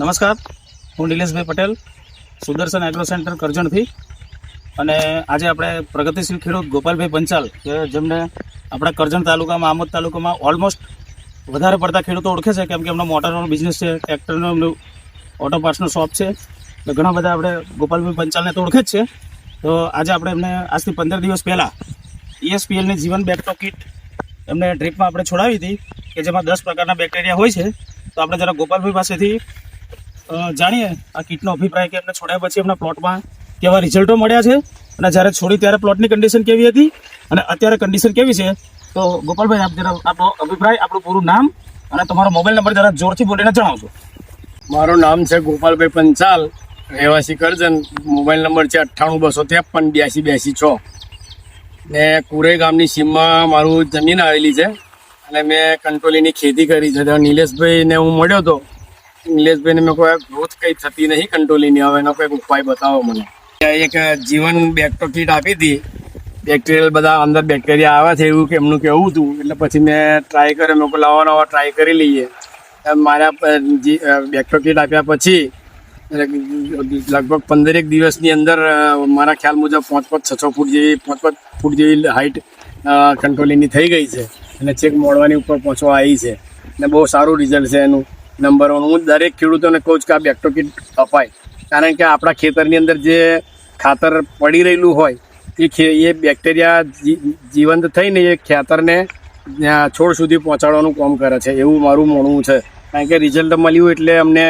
નમસ્કાર, હું નિલેશભાઈ Patel, Sudarshan agro centre કરજણથી. અને આજે આપણે પ્રગતિશીલ ખેડૂત ગોપાલભાઈ પંચાલ કે જેમને આપણા કરજણ તાલુકામાં, આમોદ તાલુકામાં ઓલમોસ્ટ વધારે પડતા ખેડૂતો ઓળખે છે, કેમ કે એમનો મોટરનો બિઝનેસ છે, ટ્રેક્ટરનો એમનું ઓટો પાર્ટ્સનો શોપ છે. તો ઘણા બધા આપણે ગોપાલભાઈ પંચાલને તો ઓળખે જ છે. તો આજે આપણે એમને આજથી 15 દિવસ પહેલાં ESPLની જીવન બેક્ટો કીટ એમને ડ્રીપમાં આપણે છોડાવી હતી, કે જેમાં 10 પ્રકારના બેક્ટેરિયા હોય છે. તો આપણે જરા ગોપાલભાઈ પાસેથી જાણીએ આ કીટનો અભિપ્રાય, કે એમને છોડ્યા પછી એમના પ્લોટમાં કેવા રિઝલ્ટો મળ્યા છે, અને જ્યારે છોડી ત્યારે પ્લોટની કન્ડિશન કેવી હતી અને અત્યારે કન્ડિશન કેવી છે. તો ગોપાલભાઈ, આપ જરા આપણો અભિપ્રાય, આપણું પૂરું નામ અને તમારો મોબાઈલ નંબર જરા જોરથી બોલીને જણાવજો. મારું નામ છે ગોપાલભાઈ પંચાલ, રહેવાસી કરજણ. મોબાઈલ નંબર છે 98 253 82 82 6. ને કુરે ગામની સીમમાં મારું જમીન આવેલી છે, અને મેં કંટોલીની ખેતી કરી છે. નિલેશભાઈને હું મળ્યો હતો. નિલેશભાઈને મેં કોઈ ગ્રોથ કંઈ થતી નહીં કંટોલીની, હવે એનો કંઈક ઉપાય બતાવો મને. એક જીવન બેક્ટો કીટ આપી હતી, બેક્ટેરિયલ બધા અંદર બેક્ટેરિયા આવ્યા છે એવું કે એમનું કહેવું હતું. એટલે પછી મેં ટ્રાય કર્યો, મેં કોઈ નવા ટ્રાય કરી લઈએ. મારા બેક્ટો કીટ આપ્યા પછી લગભગ 15 દિવસની અંદર મારા ખ્યાલ મુજબ 5-6 ફૂટ જેવી હાઈટ કંટોલીની થઈ ગઈ છે, અને ચેક મોડવાની ઉપર પહોંચવા આવી છે. અને બહુ સારું રિઝલ્ટ છે એનું, નંબર 1. હું દરેક ખેડૂતોને કહું છું કે આ બેક્ટો કીટ અપાય, કારણ કે આપણા ખેતરની અંદર જે ખાતર પડી રહેલું હોય એ બેક્ટેરિયા જીવંત થઈને એ ખેતરને છોડ સુધી પહોંચાડવાનું કામ કરે છે, એવું મારું માનવું છે. કારણ કે રિઝલ્ટ મળ્યું એટલે અમને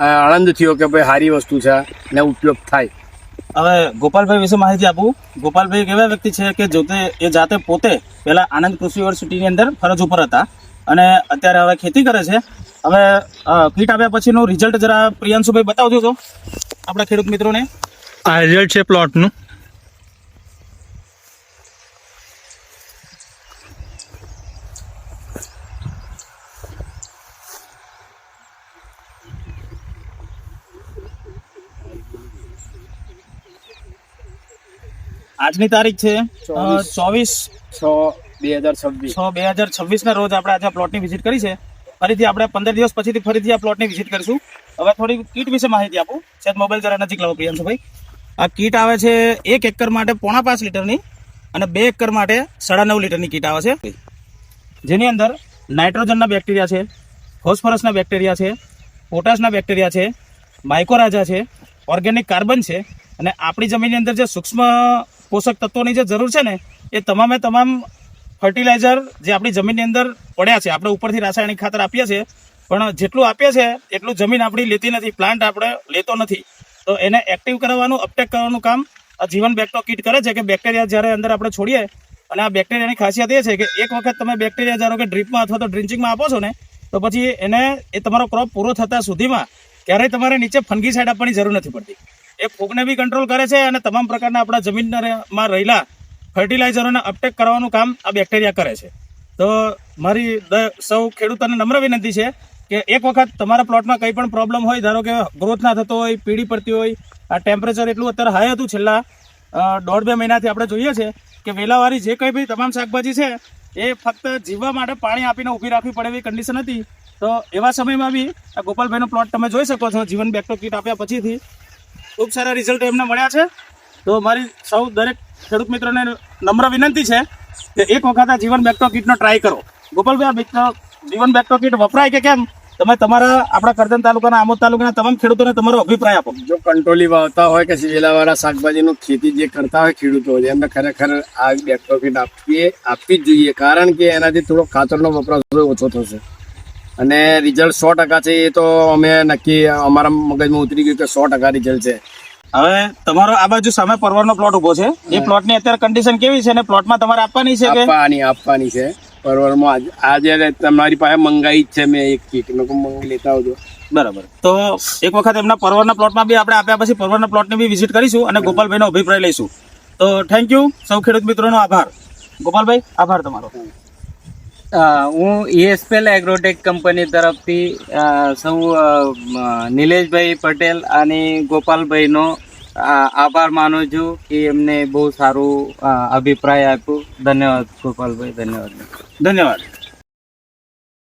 આનંદ થયો કે ભાઈ સારી વસ્તુ છે ને ઉપયોગ થાય. હવે ગોપાલભાઈ વિશે માહિતી આપું. ગોપાલભાઈ એક એવા વ્યક્તિ છે કે જાતે પોતે પહેલાં આનંદ કૃષિ યુનિવર્સિટીની અંદર ફરજ ઉપર હતા, અને અત્યારે હવે ખેતી કરે છે. હવે કીટ આપ્યા પછીનું રિઝલ્ટ જરા પ્રિયાંશુભાઈ બતાવજો તો આપણા ખેડૂત મિત્રોને. આ રિઝલ્ટ છે પ્લોટનું. આજની તારીખ છે 24/6/2026 ના રોજ આપણે આજે પ્લોટની વિઝિટ કરી છે. ફરીથી આપણે 15 દિવસ પછીથી ફરીથી આ પ્લોટની વિઝિટ કરીશું. હવે થોડી કીટ વિશે માહિતી આપું. સાહેબ મોબાઈલ જરા નજીક લાવો પ્રિયાંશુભાઈ. આ કીટ આવે છે 1 એકર માટે 4.5 લીટરની અને 2 એકર માટે 9.5 લીટરની કીટ આવે છે, જેની અંદર નાઇટ્રોજનના બેક્ટેરિયા છે, ફોસ્ફરસના બેક્ટેરિયા છે, પોટાશના બેક્ટેરિયા છે, માઇકોરાજા છે, ઓર્ગેનિક કાર્બન છે, અને આપણી જમીનની અંદર જે સૂક્ષ્મ પોષક તત્વોની જે જરૂર છે ને, એ તમામ ફર્ટિલાઇઝર જે આપણી જમીનની અંદર પડ્યા છે. આપણે ઉપરથી રાસાયણિક ખાતર આપીએ છીએ, પણ જેટલું આપીએ છીએ એટલું જમીન આપણી લેતી નથી, પ્લાન્ટ આપણે લેતો નથી. તો એને એક્ટિવ કરવાનું, અપટેક કરવાનું કામ આ જીવન બેક્ટો કીટ કરે છે. કે બેક્ટેરિયા જ્યારે અંદર આપણે છોડીએ, અને આ બેક્ટેરિયાની ખાસિયત એ છે કે એક વખત તમે બેક્ટેરિયા ધારો કે ડ્રીપમાં અથવા તો ડ્રિન્ચિંગમાં આપો છો ને, તો પછી એ તમારો ક્રોપ પૂરો થતા સુધીમાં ક્યારેય તમારે નીચે ફંગીસાઇડ આપવાની જરૂર નથી પડતી. એ ફૂગને બી કંટ્રોલ કરે છે, અને તમામ પ્રકારના આપણા જમીનમાં રહેલા ફર્ટિલાઇઝરોને અપટેક કરવાનું કામ આ બેક્ટેરિયા કરે છે. તો મારી સૌ ખેડૂતોને નમ્ર વિનંતી છે કે એક વખત તમારા પ્લોટમાં કંઈ પણ પ્રોબ્લેમ હોય, ધારો કે ગ્રોથ ના થતો હોય, પીળી પડતી હોય, આ ટેમ્પરેચર એટલું અત્યારે હાઈ હતું છેલ્લા 1.5-2 મહિનાથી આપણે જોઈએ છે કે વેલાવાળી જે કંઈ બી તમામ શાકભાજી છે એ ફક્ત જીવવા માટે પાણી આપીને ઊભી રાખવી પડે એવી કન્ડિશન હતી. તો એવા સમયમાં બી આ ગોપાલભાઈનો પ્લોટ તમે જોઈ શકો છો. જીવન બેક્ટો કીટ આપ્યા પછીથી ખૂબ સારા રિઝલ્ટ એમને મળ્યા છે. તો મારી સૌ દરેક ખેડૂત મિત્રોને નમ્ર વિનંતી છે કે એક વખત આ જીવન બેક્ટો કીટનો ટ્રાય કરો. ગોપાલભાઈ, આ જીવન બેક્ટો કીટ વપરાય કે કેમ, તમે તમારા આપણા કરજણ તાલુકાના, આમોદ તાલુકાના તમામ ખેડૂતોને તમારો અભિપ્રાય આપો. જો કંટોલી વાવતા હોય કે વેલાવાળા શાકભાજીનું ખેતી જે કરતા હોય ખેડૂતો, એમને ખરેખર આ બેક્ટો કીટ આપવી જ જોઈએ, કારણ કે એનાથી થોડો ખાતરનો વપરાશ ઓછો થશે, અને રિઝલ્ટ 100% છે. એ તો અમે નક્કી અમારા મગજમાં ઉતરી ગયું કે 100% રિઝલ્ટ છે. હવે તમારો આ બાજુ સામે પરવરનો પ્લોટ ઉભો છે, એ પ્લોટની અત્યારે કન્ડિશન કેવી છે, અને પ્લોટમાં તમારે આપવાની છે કે આપવાની છે? પરવરમાં આજે તમારી પાસે મંગાવી જ છે મેં એક કીટ, મંગાવી લેતા આવજો. બરાબર. તો એક વખત એમના પરવરના પ્લોટમાં બી આપણે આપ્યા પછી પરવરના પ્લોટની બી વિઝિટ કરીશું અને ગોપાલભાઈનો અભિપ્રાય લઈશું. તો થેન્ક યુ. સૌ ખેડૂત મિત્રોનો આભાર. ગોપાલભાઈ, આભાર તમારો. હું ESPL એગ્રોટેક કંપની તરફથી સૌ નિલેશભાઈ પટેલ અને ગોપાલભાઈનો આભાર માનું છું કે એમને બહુ સારું અભિપ્રાય આપ્યું. ધન્યવાદ ગોપાલભાઈ, ધન્યવાદ.